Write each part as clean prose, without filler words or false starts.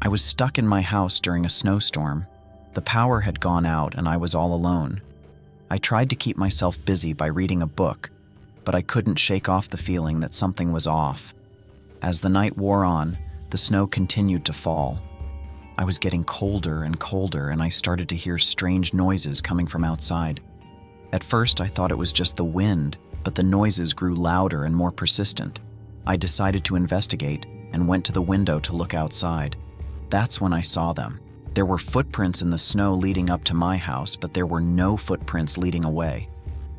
I was stuck in my house during a snowstorm. The power had gone out and I was all alone. I tried to keep myself busy by reading a book, but I couldn't shake off the feeling that something was off. As the night wore on, the snow continued to fall. I was getting colder and colder, and I started to hear strange noises coming from outside. At first, I thought it was just the wind, but the noises grew louder and more persistent. I decided to investigate and went to the window to look outside. That's when I saw them. There were footprints in the snow leading up to my house, but there were no footprints leading away.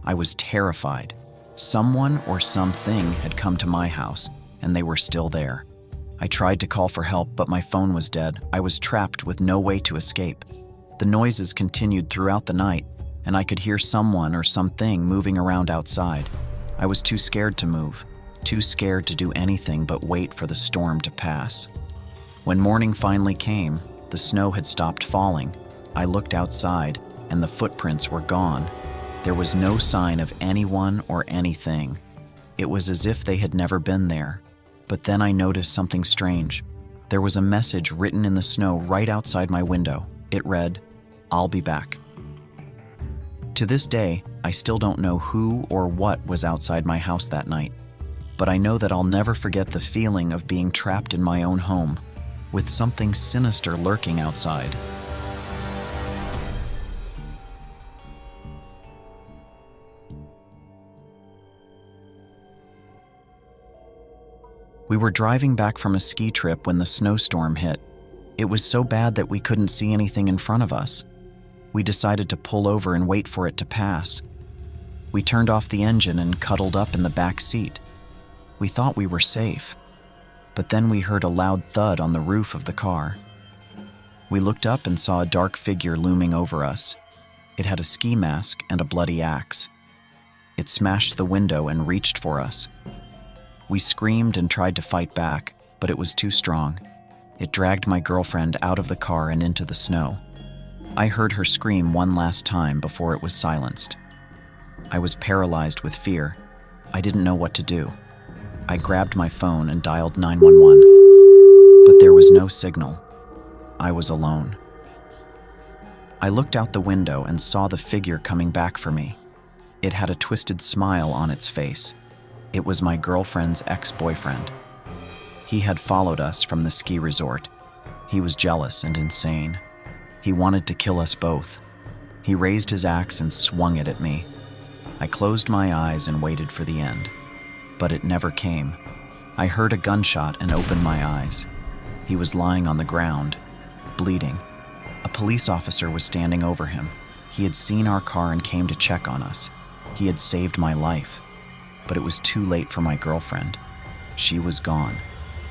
I was terrified. Someone or something had come to my house, and they were still there. I tried to call for help, but my phone was dead. I was trapped with no way to escape. The noises continued throughout the night, and I could hear someone or something moving around outside. I was too scared to move, too scared to do anything but wait for the storm to pass. When morning finally came, the snow had stopped falling. I looked outside, and the footprints were gone. There was no sign of anyone or anything. It was as if they had never been there. But then I noticed something strange. There was a message written in the snow right outside my window. It read, "I'll be back." To this day, I still don't know who or what was outside my house that night. But I know that I'll never forget the feeling of being trapped in my own home, with something sinister lurking outside. We were driving back from a ski trip when the snowstorm hit. It was so bad that we couldn't see anything in front of us. We decided to pull over and wait for it to pass. We turned off the engine and cuddled up in the back seat. We thought we were safe, but then we heard a loud thud on the roof of the car. We looked up and saw a dark figure looming over us. It had a ski mask and a bloody axe. It smashed the window and reached for us. We screamed and tried to fight back, but it was too strong. It dragged my girlfriend out of the car and into the snow. I heard her scream one last time before it was silenced. I was paralyzed with fear. I didn't know what to do. I grabbed my phone and dialed 911, but there was no signal. I was alone. I looked out the window and saw the figure coming back for me. It had a twisted smile on its face. It was my girlfriend's ex-boyfriend. He had followed us from the ski resort. He was jealous and insane. He wanted to kill us both. He raised his axe and swung it at me. I closed my eyes and waited for the end, but it never came. I heard a gunshot and opened my eyes. He was lying on the ground, bleeding. A police officer was standing over him. He had seen our car and came to check on us. He had saved my life. But it was too late for my girlfriend. She was gone.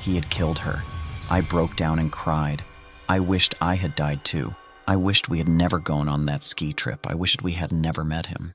He had killed her. I broke down and cried. I wished I had died too. I wished we had never gone on that ski trip. I wished we had never met him.